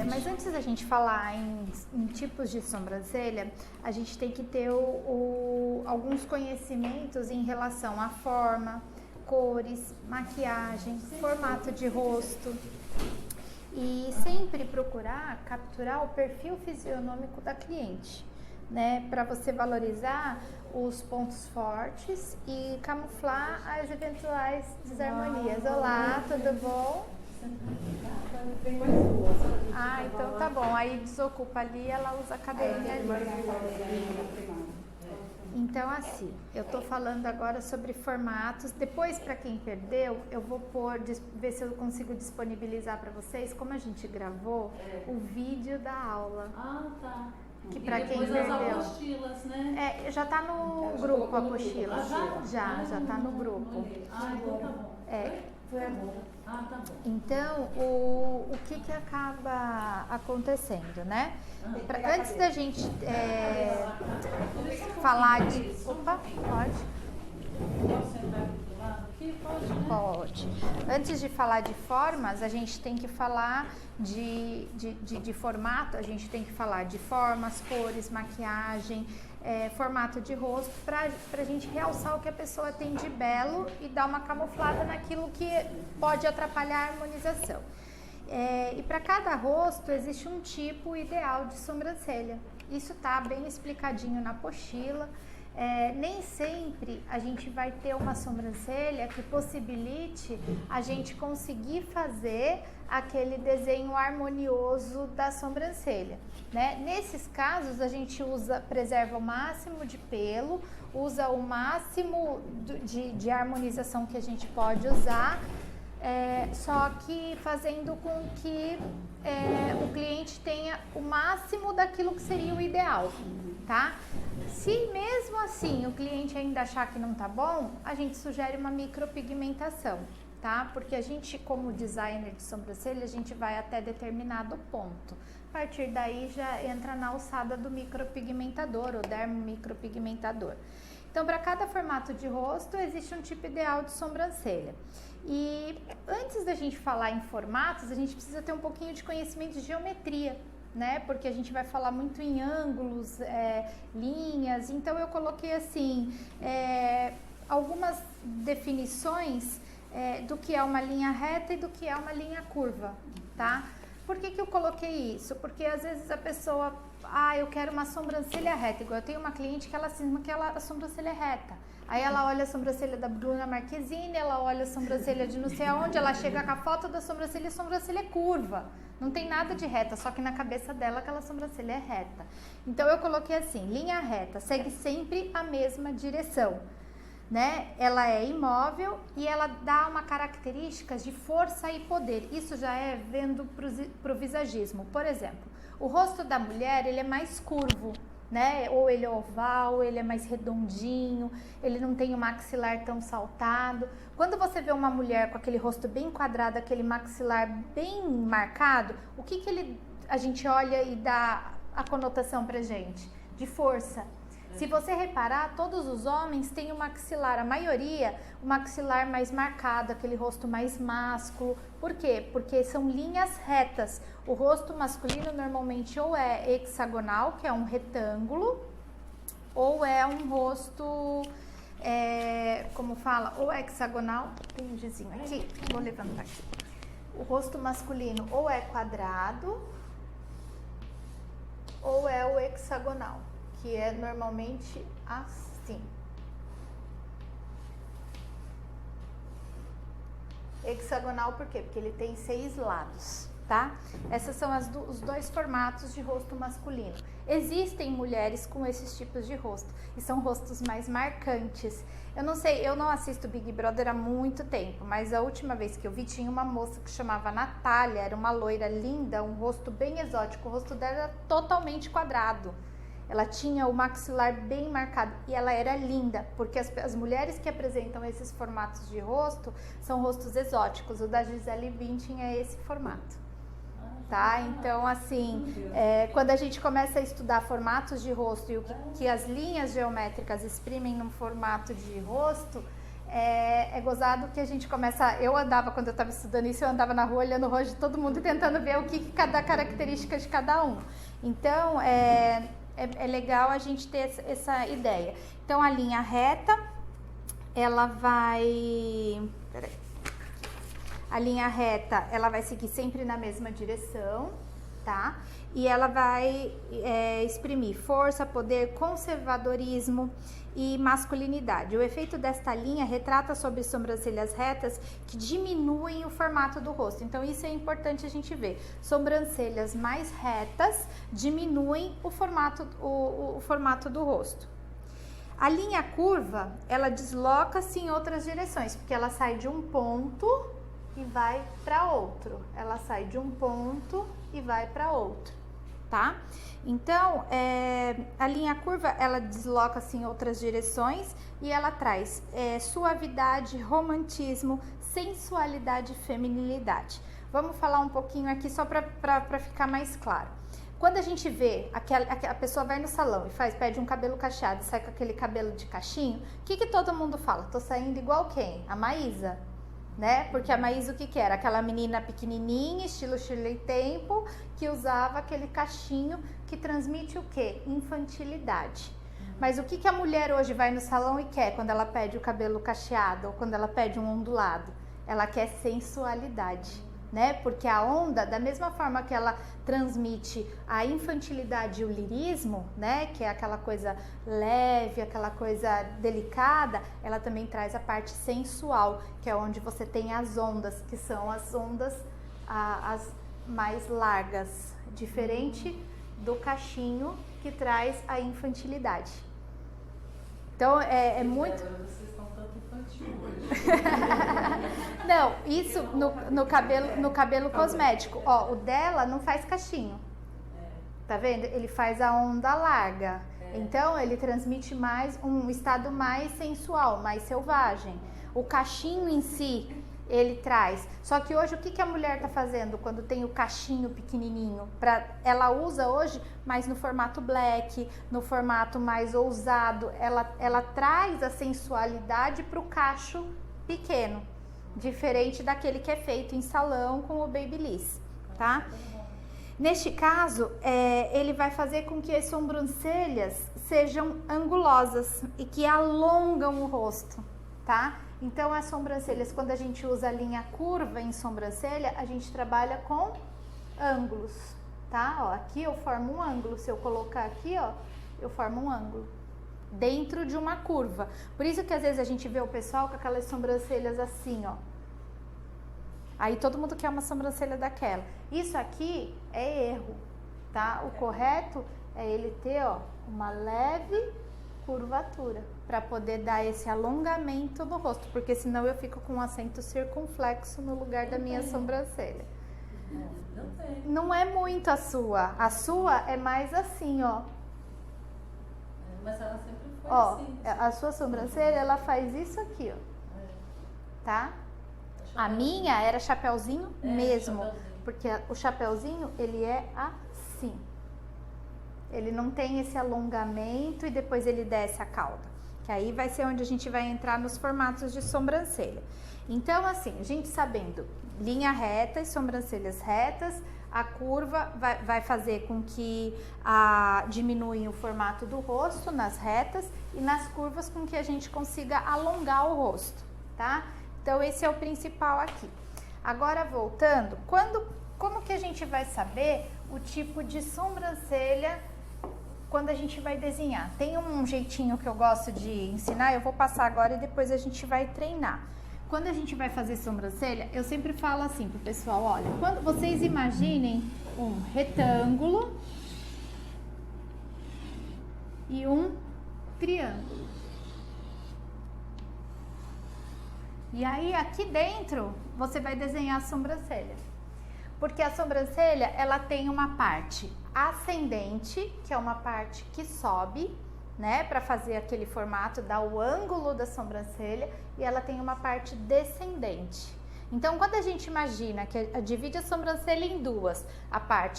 Mas antes da gente falar em tipos de sobrancelha, a gente tem que ter alguns conhecimentos em relação à forma, cores, maquiagem, formato de rosto. E sempre procurar capturar o perfil fisionômico da cliente, né? Para você valorizar os pontos fortes e camuflar as eventuais desarmonias. Olá, tudo bom? Ah, então tá bom. Aí desocupa ali, ela usa a cabelinha ali. Então, assim, eu tô falando agora sobre formatos. Depois, para quem perdeu, eu vou ver se eu consigo disponibilizar para vocês, como a gente gravou, o vídeo da aula. Ah, tá. Que para quem perdeu. As apostilas, né? Já tá no grupo a apostila. Já tá no grupo. Ah, então tá bom. Ah, tá bom. Então, o que acaba acontecendo, né? Antes da gente falar de... Opa, pode? Posso sentar aqui do lado aqui? Pode, né? Pode. Antes de falar de formas, a gente tem que falar de formato, a gente tem que falar de formas, cores, maquiagem, formato de rosto, para a gente realçar o que a pessoa tem de belo e dar uma camuflada naquilo que pode atrapalhar a harmonização. E para cada rosto existe um tipo ideal de sobrancelha. Isso está bem explicadinho na apostila. Nem sempre a gente vai ter uma sobrancelha que possibilite a gente conseguir fazer aquele desenho harmonioso da sobrancelha, né? Nesses casos a gente preserva o máximo de pelo, usa o máximo de harmonização que a gente pode usar, só que fazendo com que o cliente tenha o máximo daquilo que seria o ideal, tá? Se mesmo assim o cliente ainda achar que não tá bom, a gente sugere uma micropigmentação, tá? Porque a gente, como designer de sobrancelha, a gente vai até determinado ponto. A partir daí já entra na alçada do micropigmentador ou dermomicropigmentador. Então, para cada formato de rosto, existe um tipo ideal de sobrancelha. E antes da gente falar em formatos, a gente precisa ter um pouquinho de conhecimento de geometria, né? Porque a gente vai falar muito em ângulos, linhas. Então, eu coloquei assim, algumas definições do que é uma linha reta e do que é uma linha curva, tá? Por que eu coloquei isso? Porque às vezes a pessoa, eu quero uma sobrancelha reta, igual eu tenho uma cliente que ela cisma que a sobrancelha é reta. Aí ela olha a sobrancelha da Bruna Marquezine, ela olha a sobrancelha de não sei aonde, ela chega com a foto da sobrancelha e a sobrancelha é curva. Não tem nada de reta, só que na cabeça dela aquela sobrancelha é reta. Então eu coloquei assim, linha reta, segue sempre a mesma direção, né? Ela é imóvel e ela dá uma característica de força e poder. Isso já é vendo pro visagismo. Por exemplo, o rosto da mulher, ele é mais curvo, né? Ou ele é oval, ou ele é mais redondinho, ele não tem o maxilar tão saltado. Quando você vê uma mulher com aquele rosto bem quadrado, aquele maxilar bem marcado, o que a gente olha e dá a conotação pra gente? De força. Se você reparar, todos os homens têm o maxilar, a maioria, o maxilar mais marcado, aquele rosto mais másculo. Por quê? Porque são linhas retas. O rosto masculino normalmente ou é hexagonal, que é um retângulo, ou é um rosto, como fala, ou é hexagonal, tem um gizinho aqui, vou levantar aqui. O rosto masculino ou é quadrado, ou é o hexagonal, que é normalmente assim. Hexagonal por quê? Porque ele tem 6 lados, tá? Esses são os dois formatos de rosto masculino. Existem mulheres com esses tipos de rosto e são rostos mais marcantes. Eu não sei, eu não assisto Big Brother há muito tempo, mas a última vez que eu vi tinha uma moça que chamava Natália, era uma loira linda, um rosto bem exótico, o rosto dela era totalmente quadrado. Ela tinha o maxilar bem marcado e ela era linda, porque as mulheres que apresentam esses formatos de rosto são rostos exóticos. O da Gisele Bündchen é esse formato, tá? Então, assim, quando a gente começa a estudar formatos de rosto e o que as linhas geométricas exprimem num formato de rosto, é gozado que a gente começa... Eu andava, quando eu estava estudando isso, eu andava na rua olhando o rosto de todo mundo e tentando ver o que cada característica de cada um. Então, é legal a gente ter essa ideia. Então, a linha reta, ela vai... Peraí. A linha reta, ela vai seguir sempre na mesma direção, tá? E ela vai exprimir força, poder, conservadorismo e masculinidade. O efeito desta linha retrata sobre sobrancelhas retas que diminuem o formato do rosto. Então, isso é importante a gente ver. Sobrancelhas mais retas diminuem o formato do rosto. A linha curva, ela desloca-se em outras direções, porque ela sai de um ponto e vai para outro. Ela sai de um ponto e vai para outro, tá? Então, a linha curva, ela desloca-se em outras direções e ela traz suavidade, romantismo, sensualidade e feminilidade. Vamos falar um pouquinho aqui só para ficar mais claro. Quando a gente vê a pessoa vai no salão e pede um cabelo cacheado e sai com aquele cabelo de cachinho, o que todo mundo fala? Tô saindo igual quem? A Maísa, né? Porque a Maísa o que era? Aquela menina pequenininha, estilo Shirley Temple, que usava aquele cachinho que transmite o quê? Infantilidade. Mas o que a mulher hoje vai no salão e quer quando ela pede o cabelo cacheado ou quando ela pede um ondulado? Ela quer sensualidade, né? Porque a onda, da mesma forma que ela transmite a infantilidade e o lirismo, né? Que é aquela coisa leve, aquela coisa delicada, ela também traz a parte sensual, que é onde você tem as ondas, que são as ondas as mais largas, diferente do cachinho que traz a infantilidade. Então, é muito... Vocês estão tanto infantil hoje. Não, isso no cabelo cosmético. Ó, o dela não faz cachinho. Tá vendo? Ele faz a onda larga. Então, ele transmite mais um estado mais sensual, mais selvagem. O cachinho em si, ele traz. Só que hoje, o que a mulher tá fazendo quando tem o cachinho pequenininho? Ela usa hoje mais no formato black, no formato mais ousado. Ela traz a sensualidade pro cacho pequeno. Diferente daquele que é feito em salão com o Babyliss, tá? Neste caso, ele vai fazer com que as sobrancelhas sejam angulosas e que alongam o rosto, tá? Então, as sobrancelhas, quando a gente usa a linha curva em sobrancelha, a gente trabalha com ângulos, tá? Ó, aqui eu formo um ângulo, se eu colocar aqui, ó, eu formo um ângulo dentro de uma curva. Por isso que às vezes a gente vê o pessoal com aquelas sobrancelhas assim, ó. Aí todo mundo quer uma sobrancelha daquela. Isso aqui é erro, tá? O correto é ele ter, ó, uma leve curvatura para poder dar esse alongamento no rosto, porque senão eu fico com um acento circunflexo no lugar da minha sobrancelha. Não é muito a sua é mais assim, ó. Mas ela sempre foi ó, assim. A sua sobrancelha, ela faz isso aqui, ó. Tá? A minha era chapeuzinho mesmo, porque o chapeuzinho, ele é assim. Ele não tem esse alongamento e depois ele desce a cauda. Que aí vai ser onde a gente vai entrar nos formatos de sobrancelha. Então, assim, a gente sabendo linha reta e sobrancelhas retas, a curva vai fazer com que diminui o formato do rosto nas retas e nas curvas com que a gente consiga alongar o rosto, tá? Então, esse é o principal aqui. Agora, voltando, como que a gente vai saber o tipo de sobrancelha quando a gente vai desenhar? Tem um jeitinho que eu gosto de ensinar, eu vou passar agora e depois a gente vai treinar. Quando a gente vai fazer sobrancelha, eu sempre falo assim pro pessoal, olha, quando vocês imaginem um retângulo e um triângulo. E aí, aqui dentro, você vai desenhar a sobrancelha. Porque a sobrancelha, ela tem uma parte ascendente, que é uma parte que sobe, né? Para fazer aquele formato, dar o ângulo da sobrancelha. E ela tem uma parte descendente. Então, quando a gente imagina que divide a sobrancelha em duas, a parte